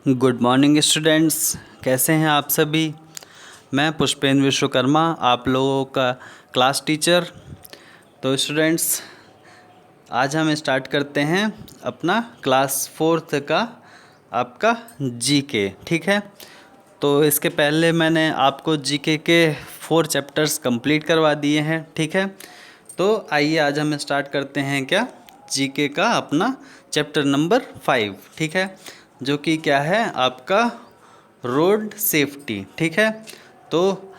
Good morning students, कैसे हैं आप सभी। मैं पुष्पेंद्र विश्वकर्मा, आप लोगों का क्लास टीचर। तो स्टूडेंट्स, आज हम स्टार्ट करते हैं अपना क्लास 4th का आपका जीके। ठीक है, तो इसके पहले मैंने आपको जीके के 4 चैप्टर्स कंप्लीट करवा दिए हैं। ठीक है, तो आइए आज हम स्टार्ट करते हैं क्या, जीके का अपना चैप्टर नंबर 5। ठीक है, जो कि क्या है आपका रोड सेफ्टी। ठीक है, तो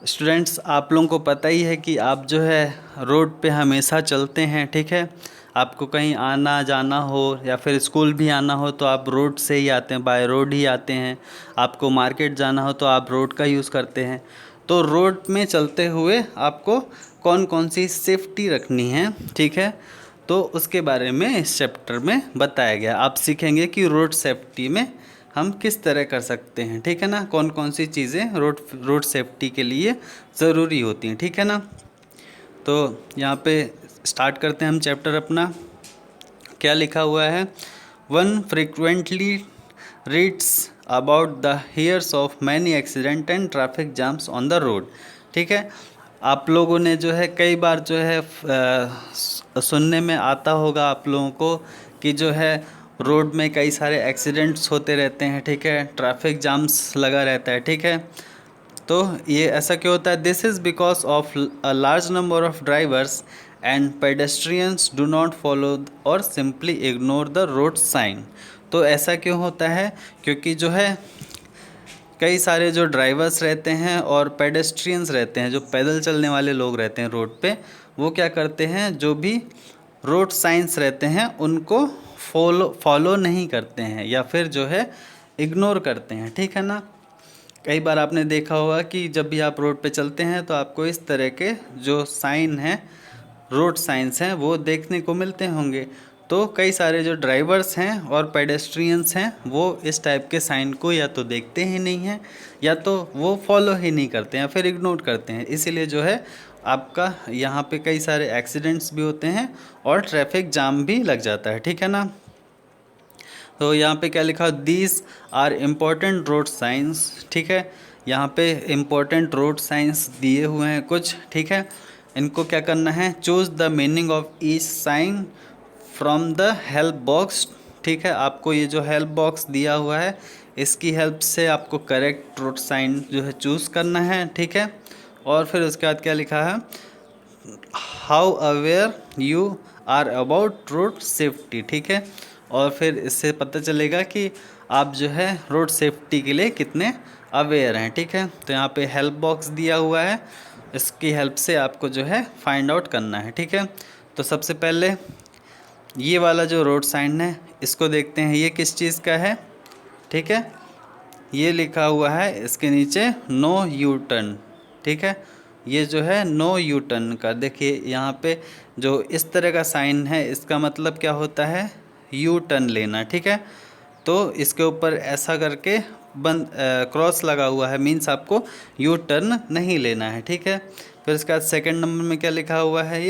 स्टूडेंट्स, आप लोगों को पता ही है कि आप जो है रोड पे हमेशा चलते हैं। ठीक है, आपको कहीं आना जाना हो या फिर स्कूल भी आना हो तो आप रोड से ही आते हैं, बाय रोड ही आते हैं। आपको मार्केट जाना हो तो आप रोड का यूज़ करते हैं। तो रोड में चलते हुए आपको कौन कौन सी सेफ्टी रखनी है, ठीक है, तो उसके बारे में इस चैप्टर में बताया गया। आप सीखेंगे कि रोड सेफ्टी में हम किस तरह कर सकते हैं। ठीक है ना, कौन कौन सी चीज़ें रोड सेफ्टी के लिए ज़रूरी होती हैं। ठीक है ना, तो यहाँ पे स्टार्ट करते हैं हम चैप्टर अपना। क्या लिखा हुआ है, one frequently reads about the hears of many accident and traffic jams on the road. ठीक है, आप लोगों ने जो है कई बार जो है सुनने में आता होगा आप लोगों को कि जो है रोड में कई सारे एक्सीडेंट्स होते रहते हैं। ठीक है, ट्रैफिक जाम्स लगा रहता है। ठीक है, तो ये ऐसा क्यों होता है, this is because of a large number of drivers and pedestrians do not follow और simply ignore the road sign. तो ऐसा क्यों होता है, क्योंकि जो है कई सारे जो ड्राइवर्स रहते हैं और पेडेस्ट्रियंस रहते हैं, जो पैदल चलने वाले लोग रहते हैं रोड पे, वो क्या करते हैं, जो भी रोड साइंस रहते हैं उनको फॉलो नहीं करते हैं या फिर जो है इग्नोर करते हैं। ठीक है ना, कई बार आपने देखा होगा कि जब भी आप रोड पे चलते हैं तो आपको इस तरह के जो साइन हैं, रोड साइंस हैं, वो देखने को मिलते होंगे। तो कई सारे जो ड्राइवर्स हैं और पेडेस्ट्रियंस हैं वो इस टाइप के साइन को या तो देखते ही नहीं हैं या तो वो फॉलो ही नहीं करते हैं, फिर इग्नोर करते हैं। इसीलिए जो है आपका यहाँ पे कई सारे एक्सीडेंट्स भी होते हैं और ट्रैफिक जाम भी लग जाता है। ठीक है ना, तो यहाँ पे क्या लिखा, these are important road signs. ठीक है, यहाँ पे इम्पोर्टेंट रोड साइंस दिए हुए हैं कुछ। ठीक है, इनको क्या करना है, choose the meaning of each sign from the help box. ठीक है, आपको ये जो हेल्प बॉक्स दिया हुआ है इसकी हेल्प से आपको करेक्ट रोड साइन जो है चूज़ करना है। ठीक है, और फिर उसके बाद क्या लिखा है, how aware you are about road safety. ठीक है, और फिर इससे पता चलेगा कि आप जो है रोड सेफ्टी के लिए कितने अवेयर हैं। ठीक है, तो यहाँ पे हेल्प बॉक्स दिया हुआ है, इसकी हेल्प से आपको जो है फाइंड आउट करना है। ठीक है, तो सबसे पहले ये वाला जो रोड साइन है इसको देखते हैं, ये किस चीज़ का है। ठीक है, ये लिखा हुआ है इसके नीचे नो यू टर्न। ठीक है, ये जो है नो यू टर्न का, देखिए यहाँ पे जो इस तरह का साइन है इसका मतलब क्या होता है, यू टर्न लेना। ठीक है, तो इसके ऊपर ऐसा करके बंद क्रॉस लगा हुआ है, मीन्स आपको यू टर्न नहीं लेना है। ठीक है, फिर इसके बाद सेकंड नंबर में क्या लिखा हुआ है,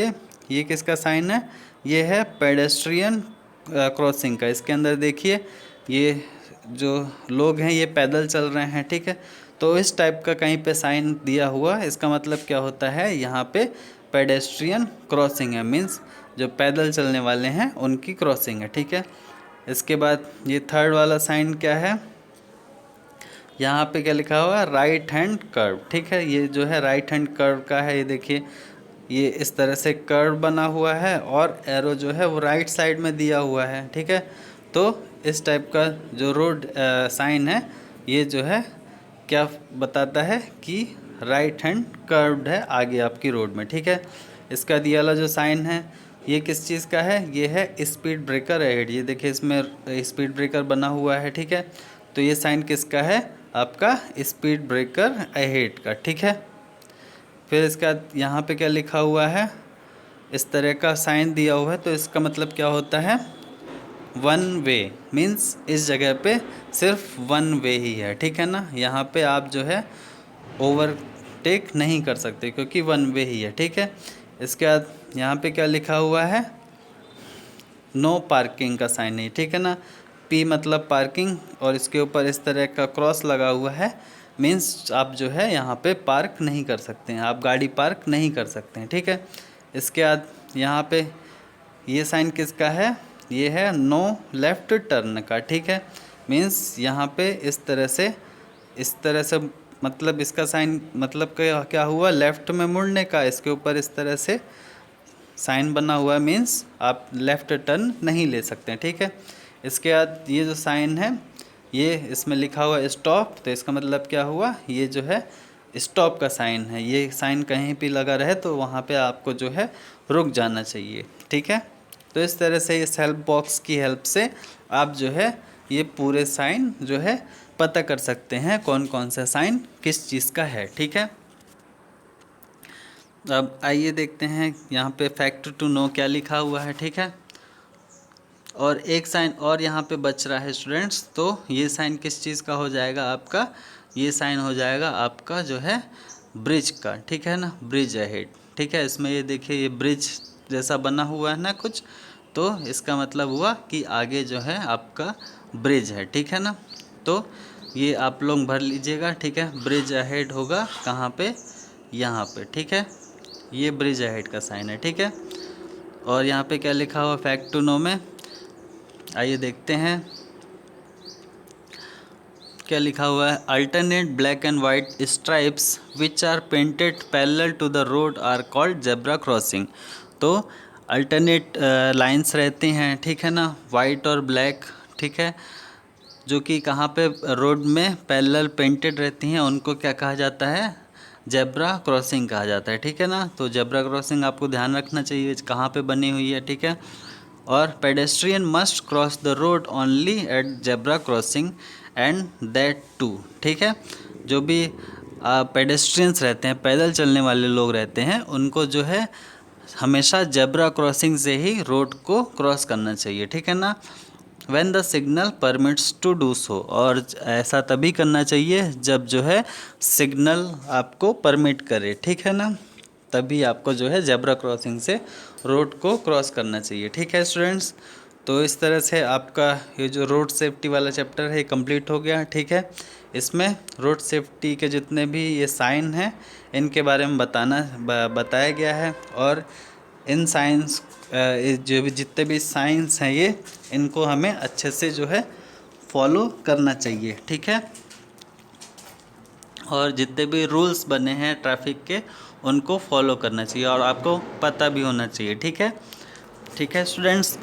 ये किसका साइन है, ये है पेडेस्ट्रियन क्रॉसिंग का। इसके अंदर देखिए ये जो लोग हैं ये पैदल चल रहे हैं। ठीक है, तो इस टाइप का कहीं पे साइन दिया हुआ है, इसका मतलब क्या होता है, यहाँ पे पेडेस्ट्रियन क्रॉसिंग है, मीन्स जो पैदल चलने वाले हैं उनकी क्रॉसिंग है। ठीक है, इसके बाद ये थर्ड वाला साइन क्या है, यहाँ पे क्या लिखा हुआ है, राइट हैंड कर्व। ठीक है, ये जो है राइट हैंड कर्व का है, ये देखिए ये इस तरह से कर्व बना हुआ है और एरो जो है वो राइट साइड में दिया हुआ है। ठीक है, तो इस टाइप का जो रोड साइन है ये जो है क्या बताता है कि राइट हैंड कर्व्ड है आगे आपकी रोड में। ठीक है, इसका दिया वाला जो साइन है ये किस चीज़ का है, ये है स्पीड ब्रेकर अहेड। ये देखिए इसमें स्पीड ब्रेकर बना हुआ है। ठीक है, तो ये साइन किसका है, आपका स्पीड ब्रेकर अहेड का। ठीक है, फिर इसका यहाँ पे क्या लिखा हुआ है, इस तरह का साइन दिया हुआ है, तो इसका मतलब क्या होता है, वन वे, मीन्स इस जगह पे सिर्फ वन वे ही है। ठीक है ना, यहाँ पे आप जो है ओवरटेक नहीं कर सकते क्योंकि वन वे ही है। ठीक है, इसके बाद यहाँ पे क्या लिखा हुआ है, नो पार्किंग का साइन है। ठीक है ना, P मतलब पार्किंग और इसके ऊपर इस तरह का क्रॉस लगा हुआ है, मीन्स आप जो है यहाँ पे पार्क नहीं कर सकते हैं, आप गाड़ी पार्क नहीं कर सकते हैं, ठीक है। इसके बाद यहाँ पे ये साइन किसका है, ये है नो लेफ़्ट टर्न का, ठीक है। मीन्स यहाँ पे इस तरह से मतलब इसका साइन मतलब क्या क्या हुआ, लेफ़्ट में मुड़ने का। इसके ऊपर इस तरह से साइन बना हुआ है, मीन्स आप लेफ़्ट टर्न नहीं ले सकते हैं, ठीक है। इसके बाद ये जो साइन है, ये इसमें लिखा हुआ है स्टॉप, तो इसका मतलब क्या हुआ, ये जो है स्टॉप का साइन है। ये साइन कहीं भी लगा रहे तो वहाँ पे आपको जो है रुक जाना चाहिए, ठीक है। तो इस तरह से इस हेल्प बॉक्स की हेल्प से आप जो है ये पूरे साइन जो है पता कर सकते हैं कौन कौन सा साइन किस चीज़ का है, ठीक है। अब आइए देखते हैं यहाँ पे फैक्ट टू नो क्या लिखा हुआ है, ठीक है। और एक साइन और यहाँ पे बच रहा है स्टूडेंट्स, तो ये साइन किस चीज़ का हो जाएगा आपका, ये साइन हो जाएगा आपका जो है ब्रिज का, ठीक है ना, ब्रिज अहेड, ठीक है। इसमें ये देखिए ये ब्रिज जैसा बना हुआ है ना कुछ, तो इसका मतलब हुआ कि आगे जो है आपका ब्रिज है, ठीक है ना। तो ये आप लोग भर लीजिएगा, ठीक है। ब्रिज अहेड होगा कहाँ पे, यहाँ पे, ठीक है। ये ब्रिज अहेड का साइन है, ठीक है। और यहाँ पे क्या लिखा हुआ फैक्ट टू नो में, आइए देखते हैं क्या लिखा हुआ है। Alternate black and white stripes which are painted parallel to the road are called zebra crossing. तो अल्टरनेट लाइंस रहती हैं, ठीक है ना, वाइट और ब्लैक, ठीक है, जो कि कहाँ पे रोड में पैरेलल पेंटेड रहती हैं, उनको क्या कहा जाता है, जेब्रा क्रॉसिंग कहा जाता है, ठीक है ना। तो जेब्रा क्रॉसिंग आपको ध्यान रखना चाहिए कहाँ पे बनी हुई है, ठीक है। और pedestrian must cross the road only at zebra crossing and that too, ठीक है। जो भी पेडेस्ट्रियंस रहते हैं, पैदल चलने वाले लोग रहते हैं, उनको जो है हमेशा जेब्रा क्रॉसिंग से ही रोड को क्रॉस करना चाहिए, ठीक है ना। When the signal permits to do so, और ऐसा तभी करना चाहिए जब जो है सिग्नल आपको परमिट करे, ठीक है ना, तभी आपको जो है जेब्रा क्रॉसिंग से रोड को क्रॉस करना चाहिए, ठीक है स्टूडेंट्स। तो इस तरह से आपका ये जो रोड सेफ्टी वाला चैप्टर है कंप्लीट हो गया, ठीक है। इसमें रोड सेफ्टी के जितने भी ये साइन हैं इनके बारे में बताया गया है, और इन साइंस जो भी जितने भी साइंस हैं ये इनको हमें अच्छे से जो है फॉलो करना चाहिए, ठीक है। और जितने भी रूल्स बने हैं ट्रैफिक के उनको फॉलो करना चाहिए और आपको पता भी होना चाहिए, ठीक है। ठीक है स्टूडेंट्स,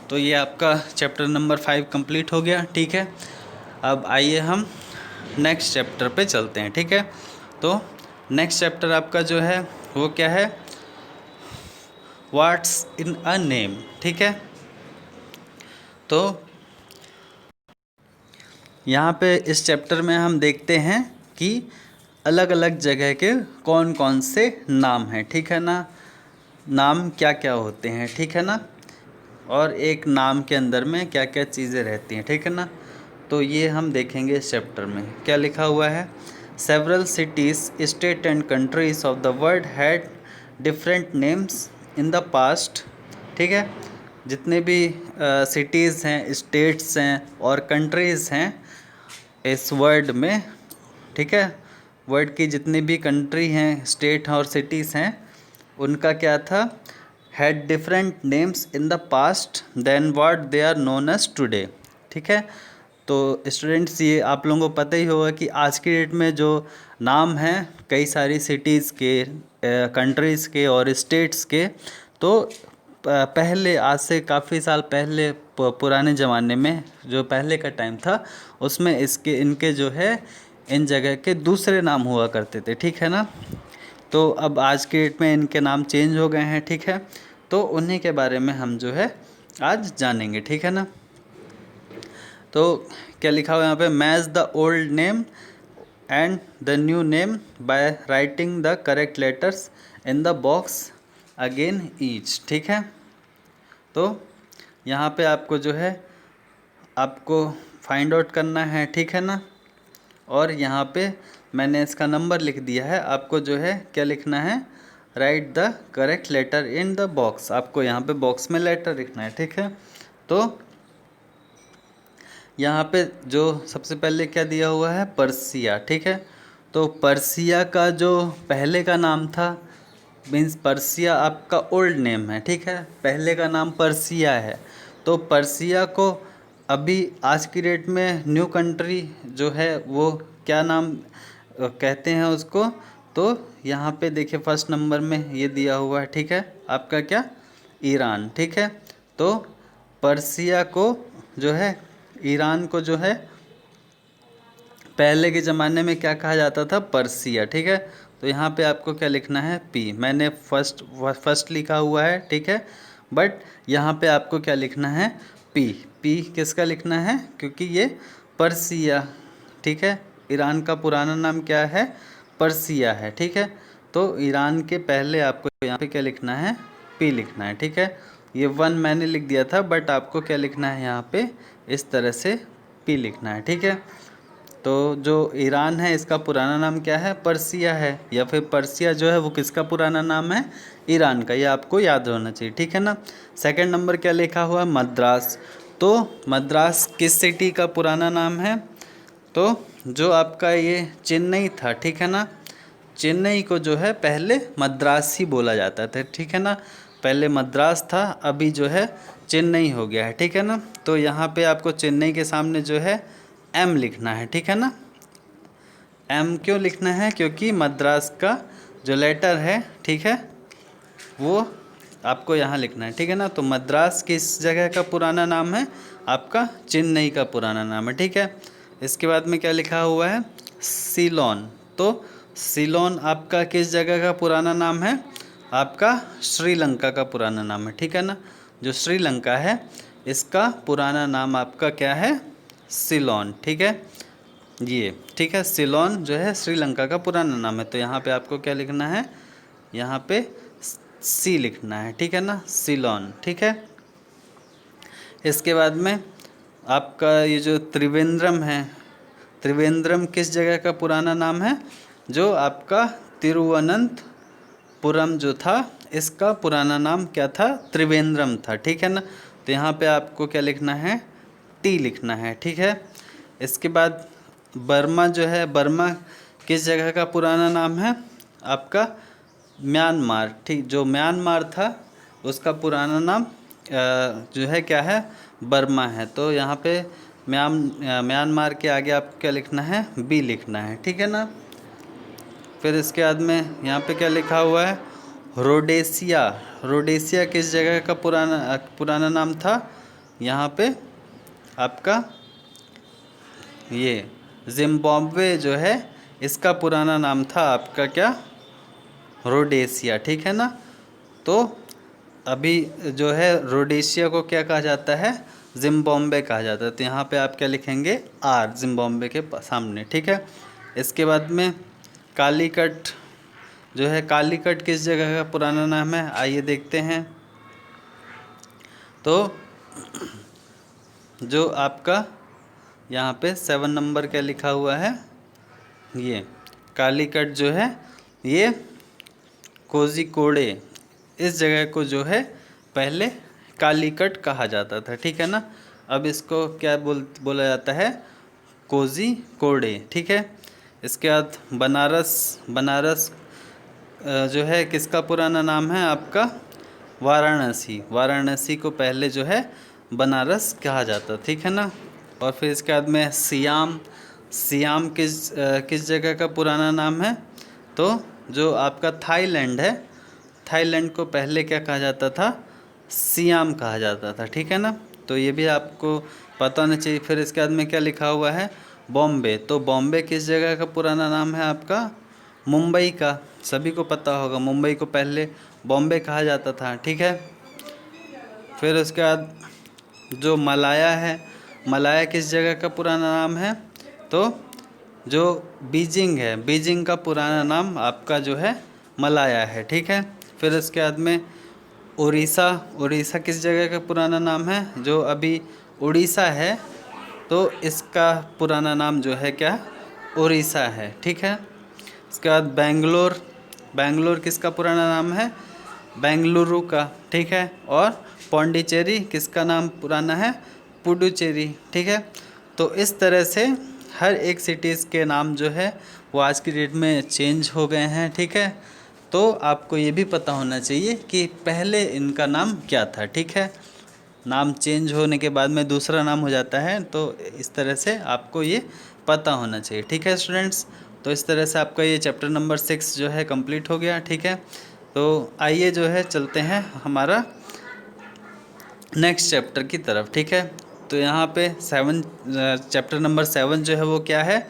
तो ये आपका चैप्टर नंबर 5 कंप्लीट हो गया, ठीक है। अब आइए हम नेक्स्ट चैप्टर पे चलते हैं, ठीक है। तो नेक्स्ट चैप्टर आपका जो है वो क्या है, व्हाट्स इन अ नेम, ठीक है। तो यहाँ पे इस चैप्टर में हम देखते हैं कि अलग अलग जगह के कौन कौन से नाम हैं, ठीक है ना, नाम क्या क्या होते हैं, ठीक है ना, और एक नाम के अंदर में क्या क्या चीज़ें रहती हैं, ठीक है ना। तो ये हम देखेंगे इस चैप्टर में क्या लिखा हुआ है। Several cities state and countries of the world had different names in the past, ठीक है। जितने भी सिटीज़ हैं, स्टेट्स हैं और कंट्रीज़ हैं इस वर्ल्ड में, ठीक है, वर्ल्ड की जितनी भी कंट्री हैं, स्टेट और सिटीज़ हैं, उनका क्या था, had different names in the past than what they are known as today, ठीक है। तो स्टूडेंट्स ये आप लोगों को पता ही होगा कि आज की डेट में जो नाम हैं कई सारी सिटीज़ के, कंट्रीज़ के और स्टेट्स के, तो पहले आज से काफ़ी साल पहले पुराने ज़माने में जो पहले का टाइम था उसमें इनके जो है इन जगह के दूसरे नाम हुआ करते थे, ठीक है ना। तो अब आज के डेट में इनके नाम चेंज हो गए हैं, ठीक है। तो उन्हीं के बारे में हम जो है आज जानेंगे, ठीक है ना। तो क्या लिखा हुआ है यहाँ पे, match the old name and the new name by writing the correct letters in the box again each, ठीक है। तो यहाँ पे आपको जो है आपको फाइंड आउट करना है, ठीक है ना। और यहाँ पे मैंने इसका नंबर लिख दिया है, आपको जो है क्या लिखना है, write the correct letter in the box, आपको यहाँ पे बॉक्स में लेटर लिखना है, ठीक है। तो यहाँ पे जो सबसे पहले क्या दिया हुआ है, पर्सिया, ठीक है। तो पर्सिया का जो पहले का नाम था, मीन्स पर्सिया आपका ओल्ड नेम है, ठीक है, पहले का नाम पर्सिया है। तो पर्सिया को अभी आज की डेट में न्यू कंट्री जो है वो क्या नाम कहते हैं उसको। तो यहाँ पे देखिए फर्स्ट नंबर में ये दिया हुआ है, ठीक है, आपका क्या, ईरान, ठीक है। तो पर्सिया को जो है, ईरान को जो है पहले के ज़माने में क्या कहा जाता था, पर्सिया, ठीक है। तो यहाँ पे आपको क्या लिखना है, पी, मैंने फर्स्ट लिखा हुआ है, ठीक है, बट यहाँ पे आपको क्या लिखना है, पी। पी किसका लिखना है, क्योंकि ये पर्सिया, ठीक है, ईरान का पुराना नाम क्या है, पर्सिया है, ठीक है। तो ईरान के पहले आपको यहाँ पे क्या लिखना है, पी लिखना है, ठीक है। ये वन मैंने लिख दिया था, बट आपको क्या लिखना है यहाँ पे, इस तरह से पी लिखना है, ठीक है। तो जो ईरान है इसका पुराना नाम क्या है, पर्सिया है, या फिर पर्सिया जो है वो किसका पुराना नाम है, ईरान का, ये आपको याद होना चाहिए, ठीक है ना। सेकंड नंबर क्या लिखा हुआ है, मद्रास। तो मद्रास किस सिटी का पुराना नाम है, तो जो आपका ये चेन्नई था, ठीक है ना, चेन्नई को जो है पहले मद्रास ही बोला जाता था, ठीक है ना, पहले मद्रास था, अभी जो है चेन्नई हो गया है, ठीक है ना। तो यहाँ पे आपको चेन्नई के सामने जो है एम लिखना है, ठीक है ना। एम क्यों लिखना है, क्योंकि मद्रास का जो लेटर है, ठीक है, वो आपको यहाँ लिखना है, ठीक है ना। तो मद्रास किस जगह का पुराना नाम है, आपका चेन्नई का पुराना नाम है, ठीक है। इसके बाद में क्या लिखा हुआ है, सीलोन। तो सीलोन आपका किस जगह का पुराना नाम है, आपका श्रीलंका का पुराना नाम है, ठीक है ना। जो श्रीलंका है इसका पुराना नाम आपका क्या है, सीलोन, ठीक है, ये, ठीक है, सीलोन जो है श्रीलंका का पुराना नाम है। तो यहाँ पे आपको क्या लिखना है, यहाँ पे सी लिखना है, ठीक है ना, सीलोन, ठीक है। इसके बाद में आपका ये जो त्रिवेंद्रम है, त्रिवेंद्रम किस जगह का पुराना नाम है, जो आपका तिरुवनंतपुरम जो था इसका पुराना नाम क्या था, त्रिवेंद्रम था, ठीक है ना। तो यहाँ पे आपको क्या लिखना है, टी लिखना है, ठीक है। इसके बाद बर्मा जो है, बर्मा किस जगह का पुराना नाम है, आपका म्यांमार, ठीक, जो म्यांमार था उसका पुराना नाम जो है क्या है, बर्मा है। तो यहाँ पे म्यांमार के आगे आपको क्या लिखना है, बी लिखना है, ठीक है ना। फिर इसके बाद में यहाँ पे क्या लिखा हुआ है, रोडेशिया। रोडेशिया किस जगह का पुराना नाम था, यहाँ पे आपका ये जिम्बाब्वे जो है इसका पुराना नाम था आपका क्या, रोडेशिया, ठीक है ना। तो अभी जो है रोडेशिया को क्या कहा जाता है, जिम्बाब्वे कहा जाता है। तो यहाँ पे आप क्या लिखेंगे, आर, जिम्बाब्वे के सामने, ठीक है। इसके बाद में कालीकट जो है, कालीकट किस जगह का पुराना नाम है, आइए देखते हैं। तो जो आपका यहाँ पे 7 नंबर क्या लिखा हुआ है, ये कालीकट जो है ये कोझिकोडे, इस जगह को जो है पहले कालीकट कहा जाता था, ठीक है ना। अब इसको क्या बोला जाता है, कोझिकोडे, ठीक है। इसके बाद बनारस। बनारस जो है किसका पुराना नाम है, आपका वाराणसी। वाराणसी को पहले जो है बनारस कहा जाता, ठीक है ना। और फिर इसके बाद में सियाम। सियाम किस जगह का पुराना नाम है, तो जो आपका थाईलैंड है, थाईलैंड को पहले क्या कहा जाता था, सियाम कहा जाता था, ठीक है ना। तो ये भी आपको पता होना चाहिए। फिर इसके बाद में क्या लिखा हुआ है, बॉम्बे। तो बॉम्बे किस जगह का पुराना नाम है, आपका मुंबई का, सभी को पता होगा, मुंबई को पहले बॉम्बे कहा जाता था, ठीक है। फिर उसके बाद जो मलाया है, मलाया किस जगह का पुराना नाम है, तो जो बीजिंग है, बीजिंग का पुराना नाम आपका जो है मलाया है, ठीक है। फिर इसके बाद में उड़ीसा। उड़ीसा किस जगह का पुराना नाम है, जो अभी उड़ीसा है तो इसका पुराना नाम जो है क्या, उड़ीसा है, ठीक है। इसके बाद बेंगलोर। बेंगलोर किसका पुराना नाम है, बेंगलुरु का, ठीक है। और पौंडीचेरी किसका नाम पुराना है, पुडुचेरी, ठीक है। तो इस तरह से हर एक सिटीज़ के नाम जो है वो आज की डेट में चेंज हो गए हैं, ठीक है। तो आपको ये भी पता होना चाहिए कि पहले इनका नाम क्या था, ठीक है। नाम चेंज होने के बाद में दूसरा नाम हो जाता है, तो इस तरह से आपको ये पता होना चाहिए, ठीक है स्टूडेंट्स। तो इस तरह से आपका ये चैप्टर नंबर 6 जो है कंप्लीट हो गया, ठीक है। तो आइए जो है चलते हैं हमारा नेक्स्ट चैप्टर की तरफ, ठीक है। तो यहाँ पे चैप्टर नंबर 7 जो है वो क्या है,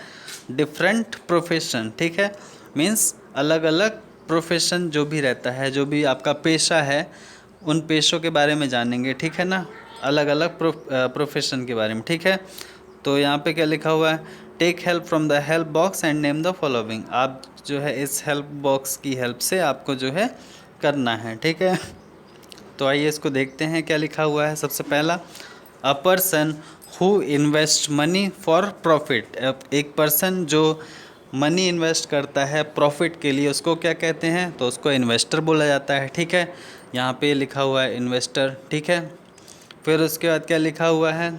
डिफरेंट प्रोफेशन, ठीक है। मीन्स अलग अलग प्रोफेशन जो भी रहता है, जो भी आपका पेशा है, उन पेशों के बारे में जानेंगे, ठीक है ना। अलग अलग प्रोफेशन के बारे में, ठीक है। तो यहाँ पे क्या लिखा हुआ है, take help from the help box and name the following. आप जो है इस हेल्प बॉक्स की हेल्प से आपको जो है करना है, ठीक है। तो आइए इसको देखते हैं क्या लिखा हुआ है। सबसे पहला, अ person who invest money for profit. एक पर्सन जो मनी इन्वेस्ट करता है प्रॉफिट के लिए, उसको क्या कहते हैं, तो उसको इन्वेस्टर बोला जाता है, ठीक है। यहाँ पे लिखा हुआ है इन्वेस्टर, ठीक है। फिर उसके बाद क्या लिखा हुआ है,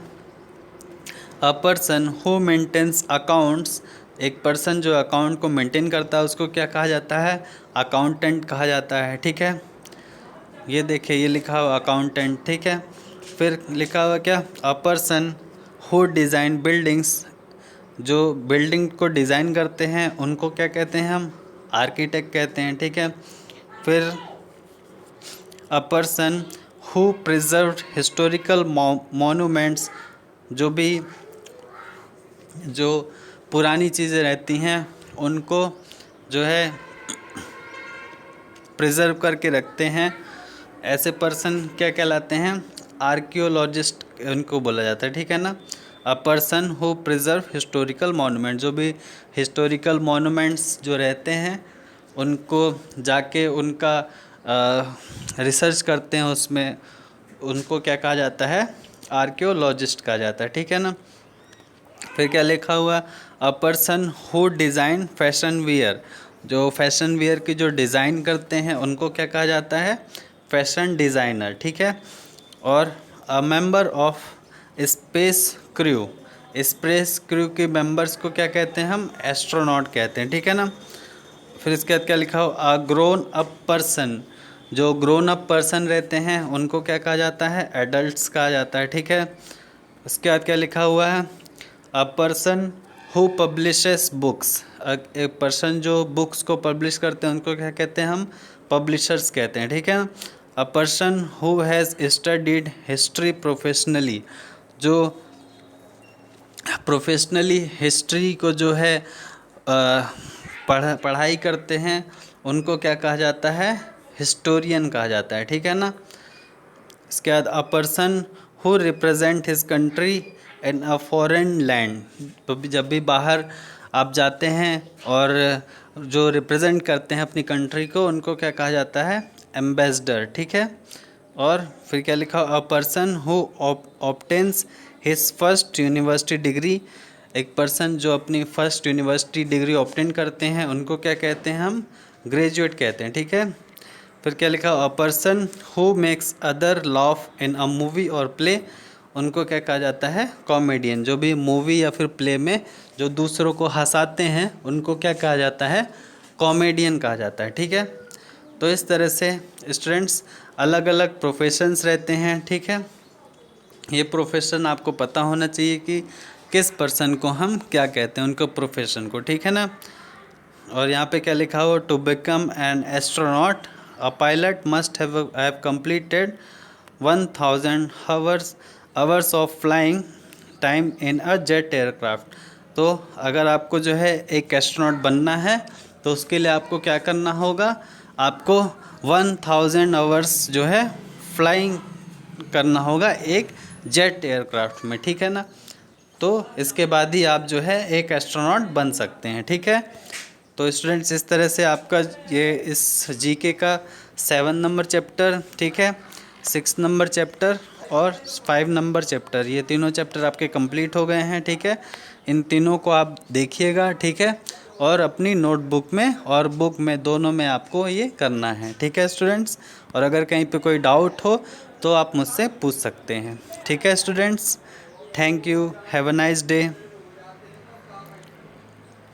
a person who maintains accounts. एक पर्सन जो अकाउंट को मेंटेन करता है उसको क्या कहा जाता है, अकाउंटेंट कहा जाता है, ठीक है। ये देखिए ये लिखा हुआ अकाउंटेंट, ठीक है। फिर लिखा हुआ क्या, अ पर्सन हु डिज़ाइन बिल्डिंग्स। जो बिल्डिंग को डिज़ाइन करते हैं उनको क्या कहते हैं हम, आर्किटेक्ट कहते हैं, ठीक है। फिर अ person who preserved historical monuments. जो पुरानी चीज़ें रहती हैं उनको जो है प्रिजर्व करके रखते हैं, ऐसे पर्सन क्या कहलाते हैं, आर्कियोलॉजिस्ट उनको बोला जाता है, ठीक है ना। अ person who preserve historical monument. जो भी हिस्टोरिकल मॉन्यूमेंट्स जो रहते हैं उनको जाके उनका रिसर्च करते हैं, उसमें उनको क्या कहा जाता है, आर्कियोलॉजिस्ट कहा जाता है, ठीक है ना। फिर क्या लिखा हुआ, अ person who design fashion wear. जो फैशन वियर की जो डिज़ाइन करते हैं उनको क्या कहा जाता है, फैशन डिज़ाइनर, ठीक है। और a member of space crew. Space crew के मेंबर्स को क्या कहते हैं हम, एस्ट्रोनॉट कहते हैं, ठीक है ना। फिर इसके बाद क्या लिखा हो, अ ग्रोन अप पर्सन। जो ग्रोन अप पर्सन रहते हैं उनको क्या कहा जाता है, एडल्ट्स कहा जाता है, ठीक है। उसके बाद क्या लिखा हुआ है, a person who publishes books. एक पर्सन जो बुक्स को पब्लिश करते हैं उनको क्या कहते हैं हम, पब्लिशर्स कहते हैं, ठीक है। A person who has studied history professionally. जो प्रोफेशनली हिस्ट्री को जो है पढ़ाई करते हैं उनको क्या कहा जाता है, हिस्टोरियन कहा जाता है, ठीक है ना। इसके बाद अ person who represent his country in a foreign land. तो जब भी बाहर आप जाते हैं और जो रिप्रेजेंट करते हैं अपनी कंट्री को, उनको क्या कहा जाता है, एम्बेसडर, ठीक है। और फिर क्या लिखा, अ person who obtains his first university degree. एक पर्सन जो अपनी फर्स्ट यूनिवर्सिटी डिग्री ऑब्टेन करते हैं उनको क्या कहते हैं हम, ग्रेजुएट कहते हैं, ठीक है। फिर क्या लिखा, अ person who makes other laugh in a movie और प्ले। उनको क्या कहा जाता है, कॉमेडियन। जो भी मूवी या फिर प्ले में जो दूसरों को हंसाते हैं उनको क्या कहा जाता है, कॉमेडियन कहा जाता है, ठीक है। तो इस तरह से स्टूडेंट्स अलग अलग प्रोफेशंस रहते हैं, ठीक है। ये प्रोफेशन आपको पता होना चाहिए कि किस पर्सन को हम क्या कहते हैं, उनको प्रोफेशन को, ठीक है ना। और यहाँ पे क्या लिखा हो, to become an astronaut a pilot must have completed 1000 hours of flying time in a jet aircraft. तो अगर आपको जो है एक एस्ट्रोनॉट बनना है तो उसके लिए आपको क्या करना होगा, आपको 1000 आवर्स जो है फ्लाइंग करना होगा एक जेट एयरक्राफ्ट में, ठीक है ना। तो इसके बाद ही आप जो है एक एस्ट्रोनॉट बन सकते हैं, ठीक है। तो स्टूडेंट्स इस तरह से आपका ये इस जीके का 7 नंबर चैप्टर, ठीक है, 6 नंबर चैप्टर और 5 नंबर चैप्टर, ये तीनों चैप्टर आपके कंप्लीट हो गए हैं, ठीक है। इन तीनों को आप देखिएगा, ठीक है, और अपनी नोटबुक में और बुक में दोनों में आपको ये करना है, ठीक है स्टूडेंट्स। और अगर कहीं पे कोई डाउट हो तो आप मुझसे पूछ सकते हैं, ठीक है students. Thank you, have a nice day.